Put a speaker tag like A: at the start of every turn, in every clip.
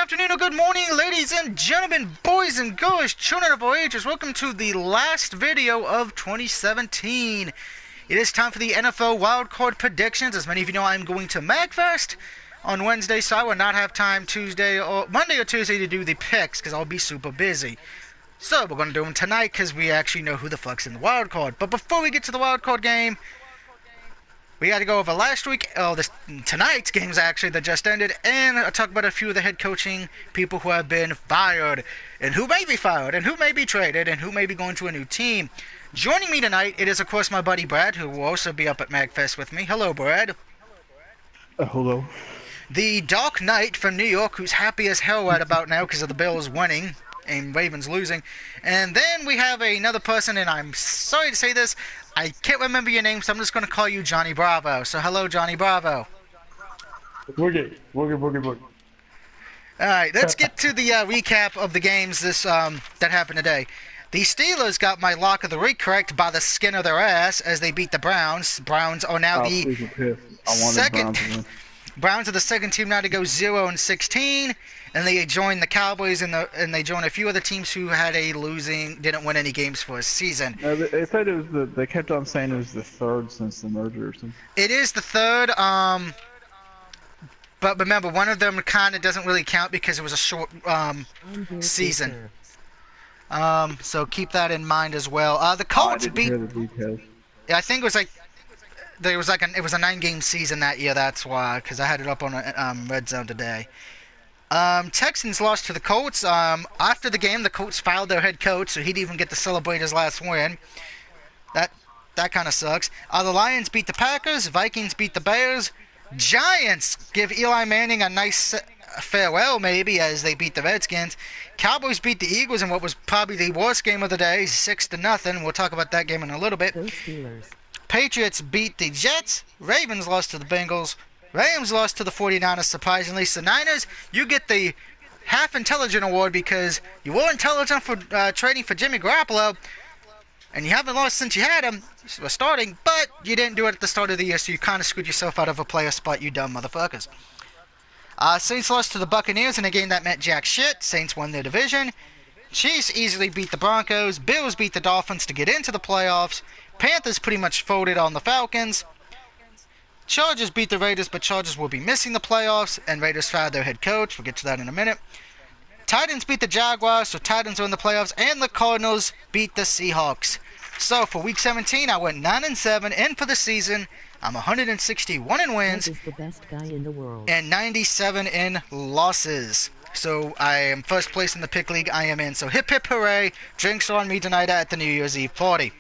A: afternoon or good morning, ladies and gentlemen, boys and girls, children of all ages. Welcome to the last video of 2017. It is time for the NFL wildcard predictions. As many of you know, I'm going to MagFest on Wednesday, so I will not have time Monday or Tuesday to do the picks because I'll be super busy. So we're going to do them tonight because we actually know who the fuck's in the wildcard. But before we get to the wildcard game, we got to go over tonight's games actually that just ended, and I'll talk about a few of the head coaching people who have been fired, and who may be fired, and who may be traded, and who may be going to a new team. Joining me tonight, it is of course my buddy Brad, who will also be up at MagFest with me. Hello, Brad.
B: Hello.
A: The Dark Knight from New York, who's happy as hell right about now because of the Bills winning and Ravens losing. And then we have another person, and I'm sorry to say this, I can't remember your name, so I'm just going to call you Johnny Bravo. So hello, Johnny Bravo.
B: Boogie.
A: Alright, let's get to the recap of the games that happened today. The Steelers got my lock of the week correct by the skin of their ass as they beat the Browns. Browns are now Browns are the second team now to go 0-16, and they joined the Cowboys and they joined a few other teams who didn't win any games for a season.
B: They said it was they kept on saying it was the third since the merger or something.
A: It is the third, but remember, one of them kind of doesn't really count because it was a short season. So keep that in mind as well. The Colts beat. I think it was like. It was a 9-game season that year. That's why, because I had it up on Red Zone today. Texans lost to the Colts. After the game, the Colts fired their head coach, so he didn't even get to celebrate his last win. That kind of sucks. The Lions beat the Packers. Vikings beat the Bears. Giants give Eli Manning a nice farewell, maybe, as they beat the Redskins. Cowboys beat the Eagles in what was probably the worst game of the day, 6-0. We'll talk about that game in a little bit. Patriots beat the Jets. Ravens lost to the Bengals. Rams lost to the 49ers, surprisingly. So Niners, you get the half-intelligent award because you were intelligent for trading for Jimmy Garoppolo, and you haven't lost since you had him starting, but you didn't do it at the start of the year, so you kind of screwed yourself out of a playoff spot, you dumb motherfuckers. Saints lost to the Buccaneers in a game that meant jack shit. Saints won their division. Chiefs easily beat the Broncos. Bills beat the Dolphins to get into the playoffs. Panthers pretty much folded on the Falcons. Chargers beat the Raiders, but Chargers will be missing the playoffs, and Raiders fired their head coach. We'll get to that in a minute. Titans beat the Jaguars, so Titans are in the playoffs, and the Cardinals beat the Seahawks. So for Week 17, I went 9-7, and for the season, I'm 161 in wins
C: the best guy in the world.
A: And 97 in losses. So I am first place in the pick league I am in. So hip hip hooray, drinks on me tonight at the New Year's Eve party.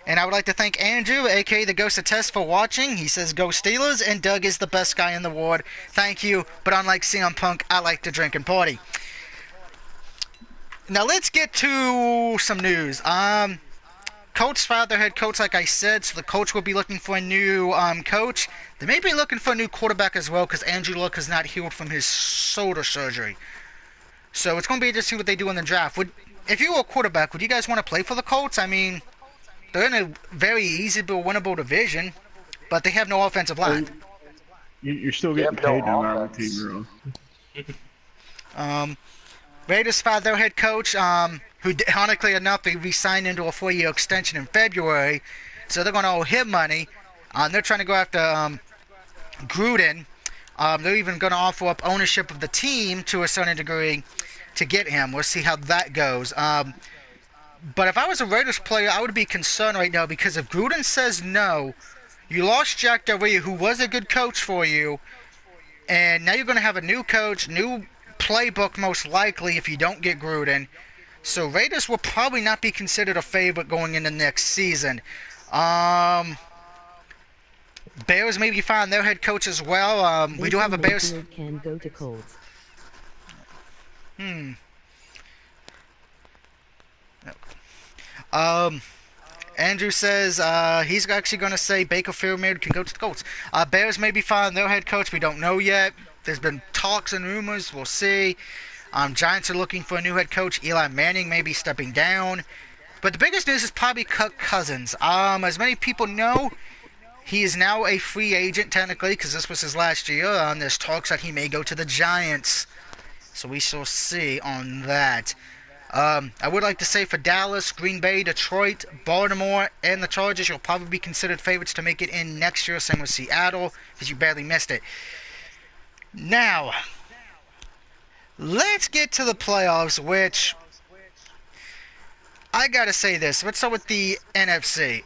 A: And I would like to thank Andrew, a.k.a. the Ghost of Test, for watching. He says, go Steelers, and Doug is the best guy in the world. Thank you, but unlike CM Punk, I like to drink and party. Now let's get to some news. Colts fired their head coach, like I said, so the coach will be looking for a new coach. They may be looking for a new quarterback as well, because Andrew Luck has not healed from his shoulder surgery. So it's going to be interesting to see what they do in the draft. If you were a quarterback, would you guys want to play for the Colts? I mean, they're in a very easy but winnable division, but they have no offensive line.
B: You're still getting paid no matter what team you're on.
A: Raiders fired their head coach, who, ironically enough, they re-signed into a 4-year extension in February, so they're going to owe him money. They're trying to go after Gruden. They're even going to offer up ownership of the team to a certain degree to get him. We'll see how that goes. But if I was a Raiders player, I would be concerned right now because if Gruden says no, you lost Jack Del Rio, who was a good coach for you, and now you're going to have a new coach, new playbook most likely if you don't get Gruden. So Raiders will probably not be considered a favorite going into next season. Bears maybe find their head coach as well. We do have a Bears.
C: Can go to Colts.
A: Andrew says he's actually going to say Baker Mayfield can go to the Colts. Bears maybe find their head coach. We don't know yet. There's been talks and rumors. We'll see. Giants are looking for a new head coach. Eli Manning may be stepping down. But the biggest news is probably Kirk Cousins. As many people know, he is now a free agent technically because this was his last year. There's talks that he may go to the Giants. So we shall see on that. I would like to say for Dallas, Green Bay, Detroit, Baltimore, and the Chargers, you'll probably be considered favorites to make it in next year. Same with Seattle, because you barely missed it. Now, let's get to the playoffs, which I gotta say this. Let's start with the NFC.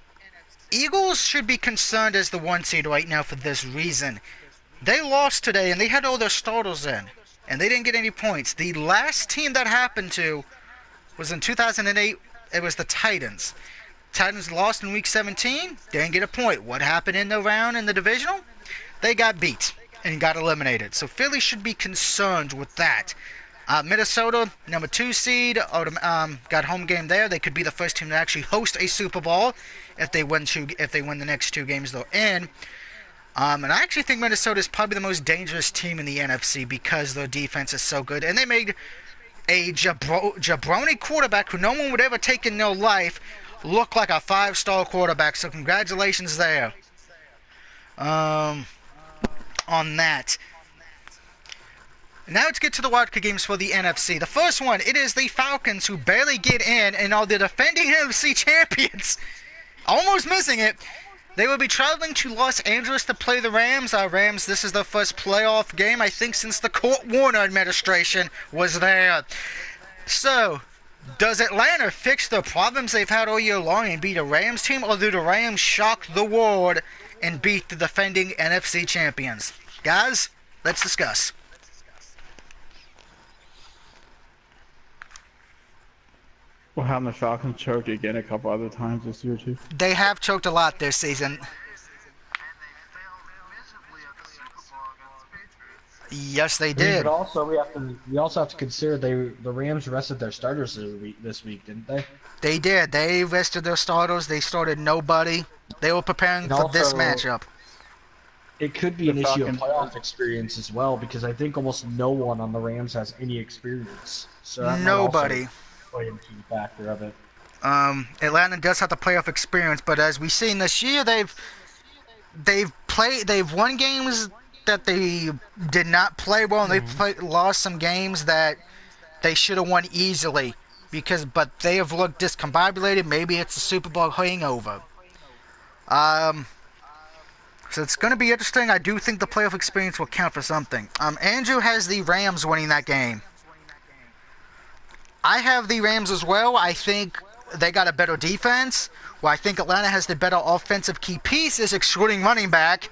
A: Eagles should be concerned as the 1 seed right now for this reason. They lost today, and they had all their starters in, and they didn't get any points. The last team that happened to was in 2008. It was the Titans. Titans lost in Week 17. Didn't get a point. What happened in the round in the divisional? They got beat and got eliminated. So Philly should be concerned with that. Minnesota, number 2 seed, got home game there. They could be the first team to actually host a Super Bowl if they win the next 2 games they're in. And I actually think Minnesota is probably the most dangerous team in the NFC because their defense is so good. And they made a jabroni quarterback who no one would ever take in their life look like a 5-star quarterback. So congratulations there on that. Now let's get to the wildcard games for the NFC. The first one, it is the Falcons who barely get in and are the defending NFC champions. Almost missing it. They will be traveling to Los Angeles to play the Rams. Rams, this is their first playoff game, I think, since the Kurt Warner administration was there. So, does Atlanta fix the problems they've had all year long and beat a Rams team, or do the Rams shock the world and beat the defending NFC champions? Guys, let's discuss.
B: Well, haven't the Falcons choked again a couple other times this year, too?
A: They have choked a lot this season. Yes, they did.
D: But also, we also have to consider the Rams rested their starters this week, didn't they?
A: They did. They rested their starters. They started nobody. They were preparing for this matchup.
D: It could be an issue of playoff experience as well, because I think almost no one on the Rams has any experience. So that
A: nobody.
D: Play into the factor of it.
A: Atlanta does have the playoff experience, but as we've seen this year, they've won games that they did not play well, and they've lost some games that they should have won easily but they have looked discombobulated. Maybe it's a Super Bowl hangover. So it's going to be interesting. I do think the playoff experience will count for something. Andrew has the Rams winning that game. I have the Rams as well. I think they got a better defense. Well, I think Atlanta has the better offensive key pieces, excluding running back.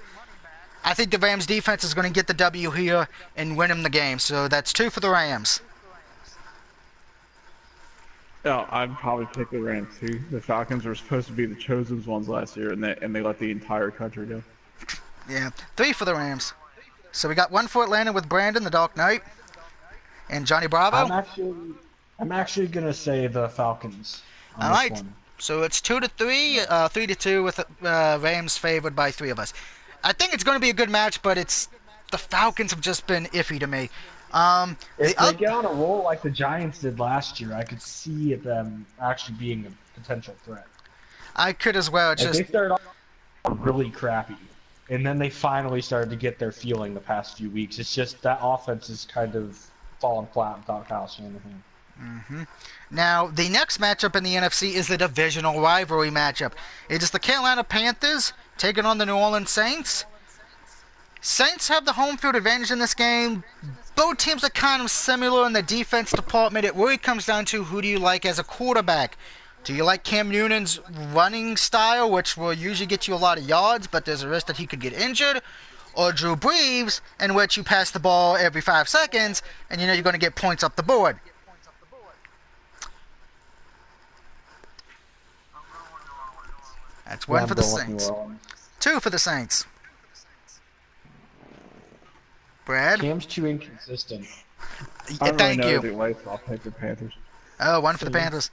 A: I think the Rams defense is going to get the W here and win them the game. So that's 2 for the Rams.
B: Yeah, I'd probably pick the Rams too. The Falcons were supposed to be the chosen ones last year, and they let the entire country go.
A: Yeah, 3 for the Rams. So we got 1 for Atlanta with Brandon, the Dark Knight, and Johnny Bravo.
D: I'm actually gonna say the Falcons.
A: All right. So it's 2-3, 3-2 with Rams favored by 3 of us. I think it's going to be a good match, but the Falcons have just been iffy to me.
D: If they get on a roll like the Giants did last year, I could see them actually being a potential threat.
A: I could as well.
D: They started off really crappy, and then they finally started to get their feeling the past few weeks. It's just that offense is kind of falling flat without Kyle Shanahan.
A: Now, the next matchup in the NFC is the divisional rivalry matchup. It is the Carolina Panthers taking on the New Orleans Saints. Saints have the home field advantage in this game. Both teams are kind of similar in the defense department. It really comes down to who do you like as a quarterback. Do you like Cam Newton's running style, which will usually get you a lot of yards, but there's a risk that he could get injured? Or Drew Brees, in which you pass the ball every 5 seconds, and you know you're going to get points up the board? That's 1 for the Saints. 2 for the Saints. Brad?
D: Cam's too inconsistent.
A: Thank you.
B: I'll take the Panthers.
A: Oh, 1 for the Panthers.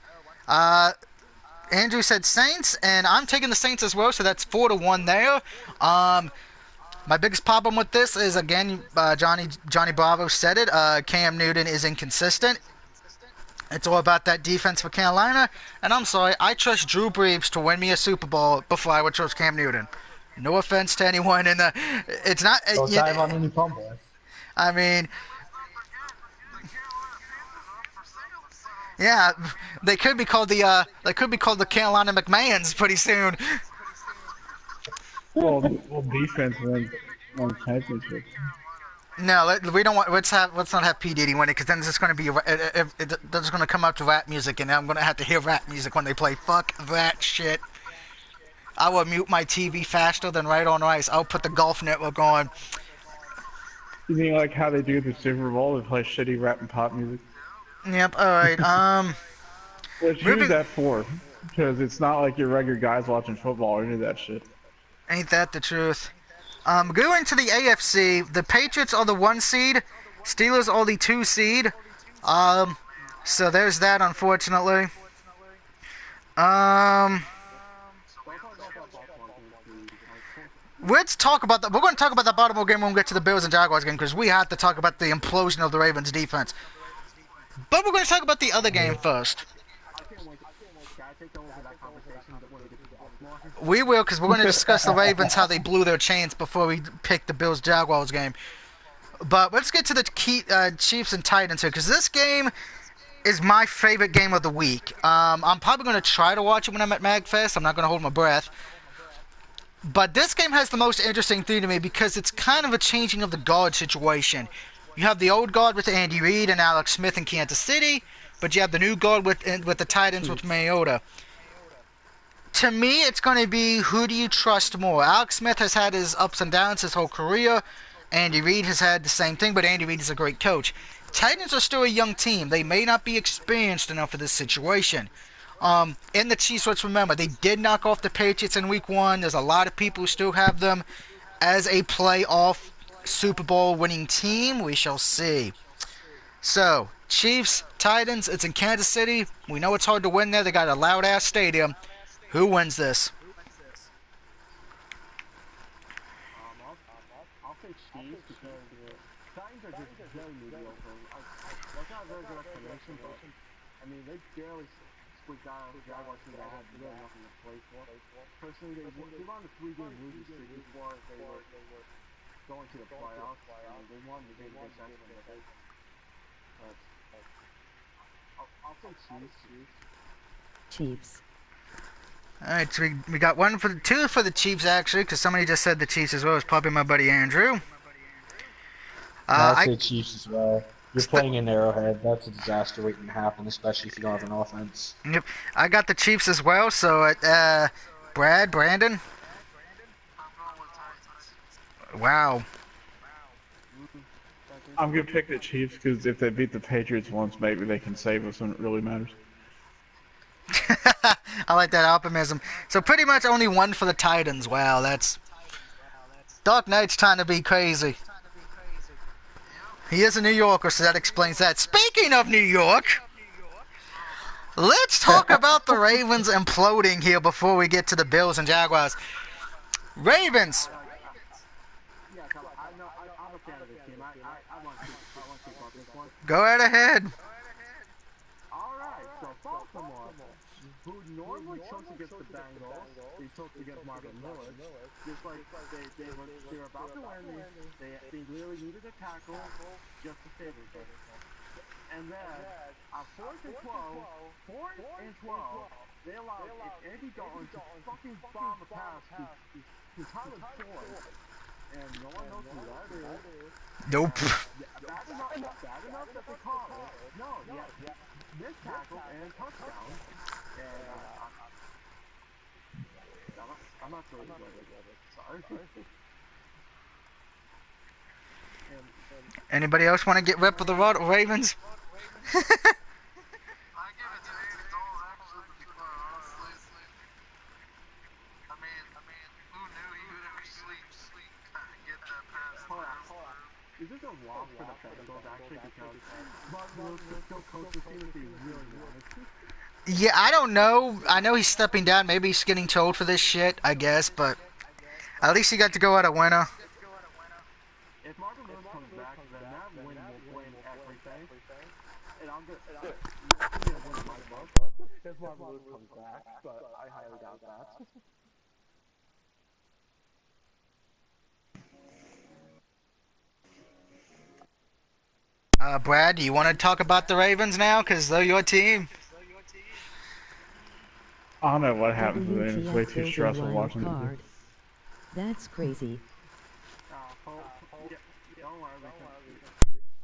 A: Andrew said Saints, and I'm taking the Saints as well, so that's 4-1 there. My biggest problem with this is, again, Johnny Bravo said it, Cam Newton is inconsistent. It's all about that defense for Carolina, and I'm sorry, I trust Drew Brees to win me a Super Bowl before I would trust Cam Newton. No offense to anyone it's not.
D: Don't dive on any fumble.
A: I mean, Yeah, they could be called the Carolina McMahons pretty soon.
B: Well, defense wins championships.
A: No, we don't want. Let's not have P Diddy win it because then it's just going to be there's going to come up to rap music and I'm going to have to hear rap music when they play. Fuck that shit. I will mute my TV faster than Right on Rice. I'll put the Golf Network on.
B: You mean like how they do the Super Bowl? They play shitty rap and pop music.
A: Yep. All right.
B: Which who's
A: Moving.
B: that for? Because it's not like your regular guys watching football or any of that shit.
A: Ain't that the truth? Going to the AFC, the Patriots are the 1 seed, Steelers are the 2 seed. Um, so there's that, unfortunately. Um, let's talk about that. We're going to talk about the Baltimore game when we get to the Bills and Jaguars game because we have to talk about the implosion of the Ravens defense. But we're going to talk about the other game first. We will, because we're going to discuss the Ravens, how they blew their chains before we pick the Bills-Jaguars game. But let's get to the Chiefs and Titans here, because this game is my favorite game of the week. I'm probably going to try to watch it when I'm at MagFest. I'm not going to hold my breath. But this game has the most interesting thing to me because it's kind of a changing of the guard situation. You have the old guard with Andy Reid and Alex Smith in Kansas City, but you have the new guard with the Titans with Mariota. To me, it's going to be who do you trust more? Alex Smith has had his ups and downs his whole career. Andy Reid has had the same thing, but Andy Reid is a great coach. Titans are still a young team. They may not be experienced enough for this situation. In the Chiefs, let's remember, they did knock off the Patriots in Week 1. There's a lot of people who still have them as a playoff Super Bowl winning team. We shall see. So, Chiefs, Titans, it's in Kansas City. We know it's hard to win there. They got a loud-ass stadium. Who wins this?
E: I'll say Chiefs because Titans are just very mediocre. That's not a very good explanation, but I mean they barely squeaked out the Jaguars team that had really nothing to play for. Personally, they won a 3-game losing streak before they were going to the playoffs. I mean, they won the game against Denver, but I'll say Chiefs.
C: Chiefs.
A: Alright, so we got two for the Chiefs, actually, because somebody just said the Chiefs as well. It's probably my buddy Andrew.
D: I'll say Chiefs as well. You're playing in Arrowhead. That's a disaster waiting to happen, especially if you don't have an offense.
A: Yep, I got the Chiefs as well, so Brandon? Wow.
B: I'm gonna pick the Chiefs because if they beat the Patriots once, maybe they can save us when it really matters.
A: I like that optimism. So pretty much only one for the Titans. Wow, that's... Dark Knight's trying to be crazy. He is a New Yorker, so that explains that. Speaking of New York, let's talk about the Ravens imploding here before we get to the Bills and Jaguars. Ravens.
E: Yeah, I'm a fan of this team. I want to keep up this one.
A: Go right ahead.
E: Alright, so Baltimore, who normally chokes against the Bengals, they choked against Marvin Lewis, just like they were about to win, they really needed a tackle just to save it. And then, on 4th and 12, they allowed Andy Dalton to fucking bomb a pass to Tyler Boyd, and no one knows who that is.
A: Nope.
E: Bad enough that they caught it. No, yeah. Missed tackle and touchdown. And I'm not sure what it is. Sorry.
A: Anybody else want to get ripped with the Ravens?
F: I give it to Andy Dalton, actually, to be quite honestly. I mean, who knew he would ever get that pass?
E: Hold on. Is this a loss for the Bengals, actually, because Martin Lewis could still coach the team if he really wanted to?
A: Yeah, I don't know. I know he's stepping down. Maybe he's getting too old for this shit, I guess, but at least he got to go out a winner.
E: If Marvin Lewis comes back, then that win will blame everything. And I'm going to win my book if Marvin Lewis comes back, but I highly doubt that.
A: Brad, do you want to talk about the Ravens now? Because they're your team.
B: I don't know what happens to them. It's way
C: WTF
B: too
C: building
B: stressful
C: wild
B: watching it.
C: card. That's crazy.
E: Yeah, don't worry,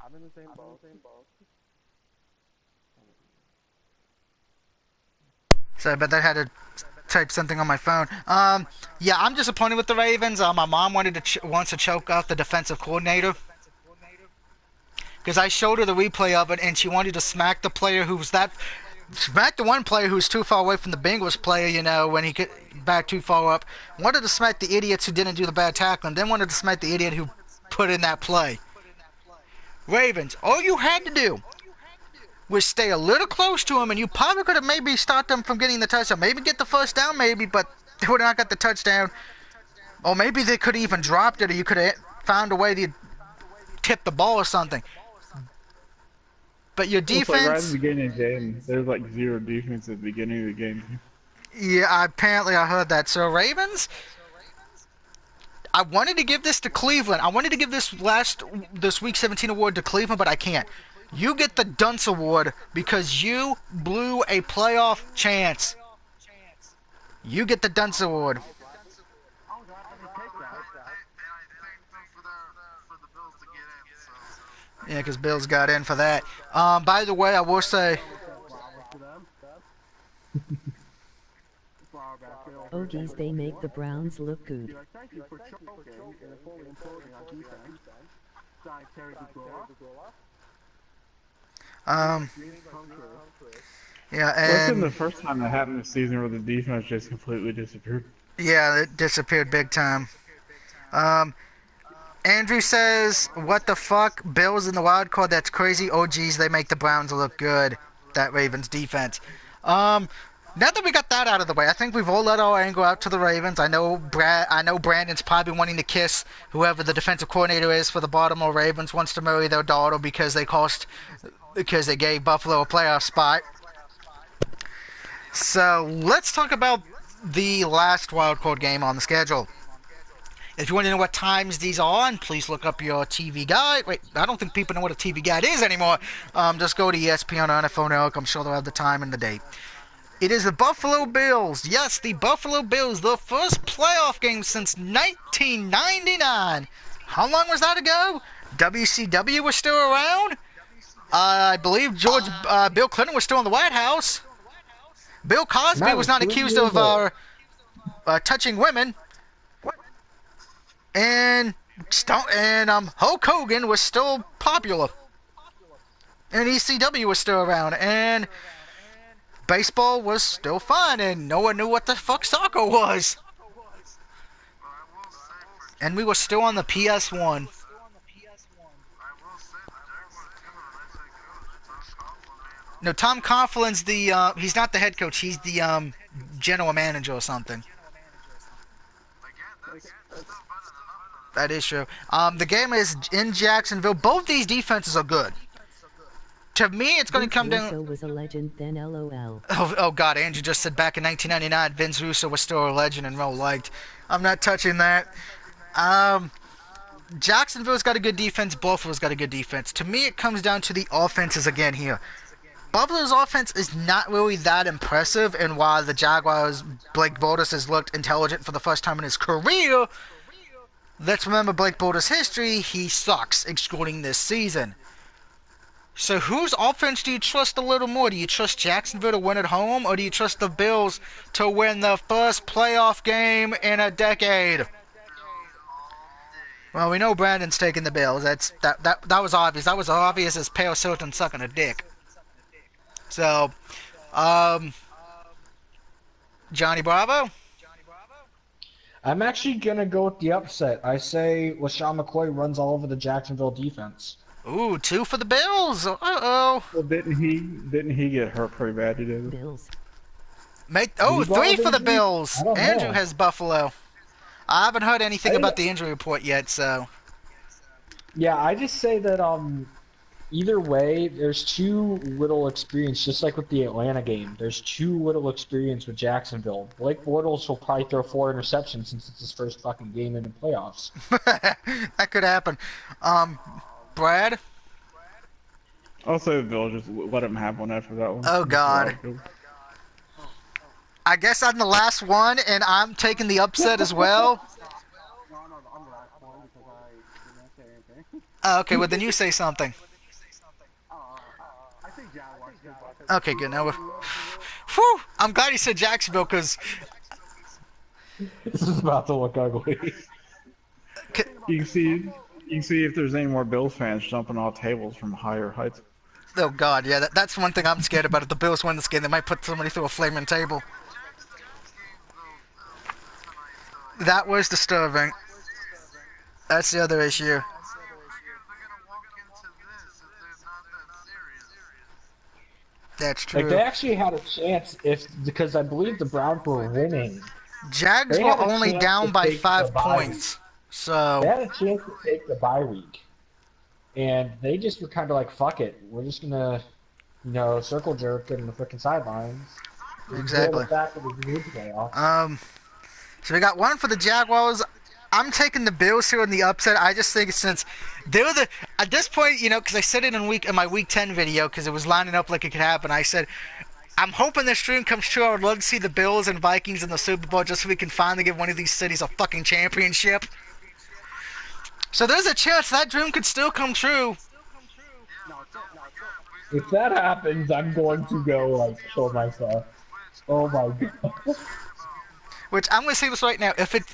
E: I'm in the same boat.
A: Sorry, but I had to type something on my phone. Yeah, I'm disappointed with the Ravens. My mom wants to choke out the defensive coordinator because I showed her the replay of it, and she wanted to smack the player smack the one player who's too far away from the Bengals player. You know, when he could back too far up. Wanted to smack the idiots who didn't do the bad tackling. Then wanted to smack the idiot who put in that play. Ravens, all you had to do was stay a little close to him, and you probably could have maybe stopped them from getting the touchdown. Maybe get the first down, maybe, but they would not got the touchdown. Or maybe they could have even dropped it, or you could have found a way to tip the ball or something. But your defense...
B: Like right at the beginning of the game, there's like zero defense at the beginning of the game.
A: Yeah, apparently I heard that. So Ravens... I wanted to give this to Cleveland. I wanted to give this Week 17 award to Cleveland, but I can't. You get the Dunce Award because you blew a playoff chance. You get the Dunce Award. Yeah, because Bills got in for that. By the way, I will say...
C: Oh geez, they make the Browns look good.
E: Thank you for choking and fully imploding on defense. Signed Terry
A: Yeah,
B: and...
A: and...
B: the first time that happened this season where the defense just completely disappeared.
A: Yeah, it disappeared big time. Andrew says, what the fuck? Bills in the wild card? That's crazy. Oh, geez, they make the Browns look good. That Ravens defense. Now that we got that out of the way, I think we've all let our anger out to the Ravens. I know Brandon's probably wanting to kiss whoever the defensive coordinator is for the Baltimore Ravens, wants to marry their daughter because they gave Buffalo a playoff spot. So let's talk about the last wildcard game on the schedule. If you want to know what times these are on, please look up your TV guide. Wait, I don't think people know what a TV guide is anymore. Just go to ESPN or NFL Network. I'm sure they'll have the time and the date. It is the Buffalo Bills. Yes, the Buffalo Bills. The first playoff game since 1999. How long was that ago? WCW was still around. I believe Bill Clinton was still in the White House. Bill Cosby was not accused of touching women. And Hulk Hogan was still popular. And ECW was still around. And baseball was still fun. And no one knew what the fuck soccer was. And we were still on the PS1. No, Tom Coughlin's he's not the head coach. He's the general manager or something. That is true. The game is in Jacksonville. Both these defenses are good. To me, it's going to come down...
C: Russo was a legend, then LOL.
A: Oh, God, Andrew just said back in 1999, Vince Russo was still a legend and well liked. I'm not touching that. Jacksonville's got a good defense. Buffalo's got a good defense. To me, it comes down to the offenses again here. Buffalo's offense is not really that impressive, and while the Jaguars' Blake Bortles has looked intelligent for the first time in his career, let's remember Blake Bortles' history. He sucks, excluding this season. So whose offense do you trust a little more? Do you trust Jacksonville to win at home, or do you trust the Bills to win the first playoff game in a decade? Well, we know Brandon's taking the Bills. That was obvious. That was obvious as Paris Hilton sucking a dick. So, Johnny Bravo?
D: I'm actually going to go with the upset. I say LaShawn McCoy runs all over the Jacksonville defense.
A: Ooh, 2 for the Bills. Uh-oh.
B: Well, didn't he get hurt pretty bad today?
C: Bills.
A: 3 for the Bills. Andrew
D: know.
A: has Buffalo. I haven't heard anything about the injury report yet, so.
D: Yeah, I just say that either way, there's too little experience, just like with the Atlanta game. There's too little experience with Jacksonville. Blake Bortles will probably throw 4 interceptions since it's his first fucking game in the playoffs.
A: That could happen. Brad?
B: I'll say the Bills. Just let them have one after that one.
A: Oh God. I guess I'm the last one, and I'm taking the upset as well.
E: No, I'm the last one because I didn't say anything.
A: Okay, well then you say something.
E: I think Jaguars.
A: Okay, good. Now, whew, I'm glad you said Jacksonville because
D: This is about to look ugly.
B: You can see if there's any more Bills fans jumping off tables from higher heights.
A: oh God, yeah, that's one thing I'm scared about. If the Bills win this game, they might put somebody through a flaming table. That was disturbing. That's the other issue. That's true.
D: Like they actually had a chance because I believe the Browns were winning.
A: Jags
D: They
A: were
D: had a
A: only
D: chance
A: down
D: to
A: by
D: take
A: 5
D: the bye
A: points.
D: week.
A: So
D: They had a chance to take the bye week, and they just were kind of like, "Fuck it, we're just gonna, circle jerk in the freaking sidelines."
A: exactly.
D: The fact that we moved the playoffs.
A: So we got one for the Jaguars. I'm taking the Bills here in the upset. I just think since they were at this point, because I said it in my week 10 video because it was lining up like it could happen. I said I'm hoping this dream comes true. I would love to see the Bills and Vikings in the Super Bowl just so we can finally give one of these cities a fucking championship. So there's a chance that dream could still come true.
D: If that happens, I'm going to go kill myself. Oh my god.
A: Which I'm going to say this right now. If it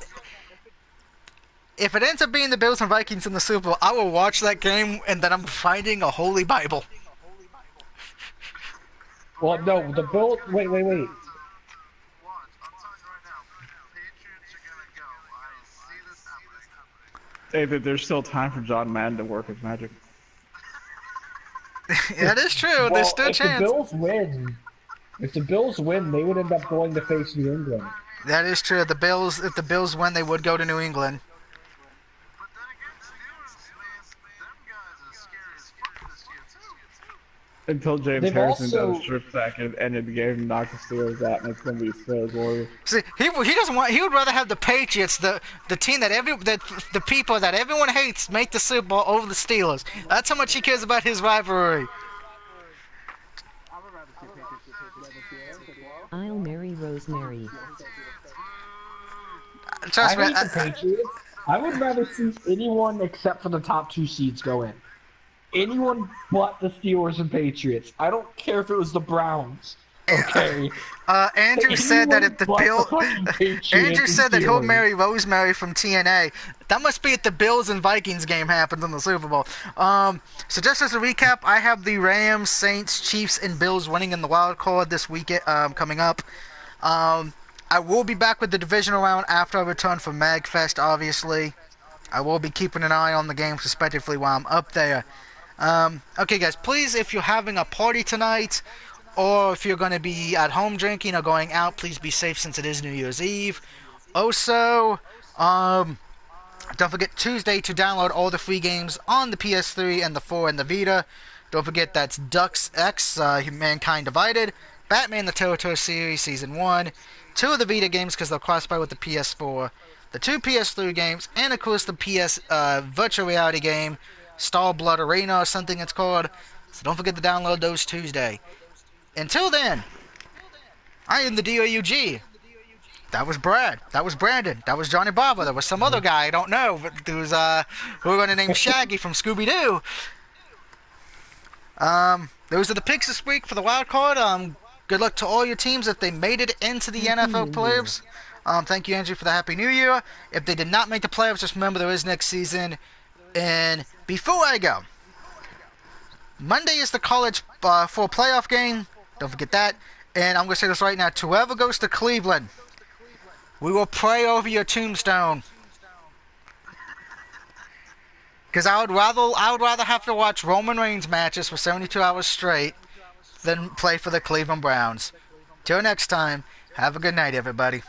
A: ends up being the Bills and Vikings in the Super Bowl, I will watch that game and then I'm finding a holy Bible.
D: Well, no, the Bills. Wait.
B: Hey, there's still time for John Madden to work his magic.
A: That is true.
D: Well,
A: There's still a
D: if
A: chance.
D: If the Bills win, they would end up going to face New England.
A: That is true. If the Bills win, they would go to New England.
B: Until James Harrison does a strip sack and ended the game and knocked the Steelers out, and it's going to be so glorious.
A: See, he doesn't want. He would rather have the Patriots, the team that the people that everyone hates, make the Super Bowl over the Steelers. That's how much he cares about his rivalry.
C: I'll marry Rosemary.
A: Trust me.
D: I hate the Patriots. I would rather see anyone except for the top 2 seeds go in. Anyone but the Steelers and Patriots. I don't care if it was the Browns. Okay.
A: Andrew said that if the Bills, Andrew said that he'll marry Rosemary from TNA. That must be if the Bills and Vikings game happens in the Super Bowl. So just as a recap, I have the Rams, Saints, Chiefs, and Bills winning in the wild card this weekend coming up. I will be back with the divisional round after I return from MagFest. Obviously, I will be keeping an eye on the games, respectively, while I'm up there. Okay, guys, please, if you're having a party tonight, or if you're going to be at home drinking or going out, please be safe since it is New Year's Eve. Also, don't forget Tuesday to download all the free games on the PS3 and the 4 and the Vita. Don't forget that's Ducks X, Mankind Divided, Batman the Telltale Series Season 1, 2 of the Vita games because they'll cross-buy with the PS4, the 2 PS3 games, and of course the PS virtual reality game, Star Blood Arena or something it's called. So don't forget to download those Tuesday. Until then, I am the DOUG. That was Brad. That was Brandon. That was Johnny Barber. There was some other guy I don't know, but who was who we're going to name Shaggy from Scooby-Doo. Those are the picks this week for the wild card. Good luck to all your teams if they made it into the NFL playoffs. Thank you, Andrew, for the Happy New Year. If they did not make the playoffs, just remember there is next season. And before I go, Monday is the college for playoff game. Don't forget that. And I'm going to say this right now. To whoever goes to Cleveland, we will pray over your tombstone. Because I would rather have to watch Roman Reigns matches for 72 hours straight than play for the Cleveland Browns. Till next time, have a good night, everybody.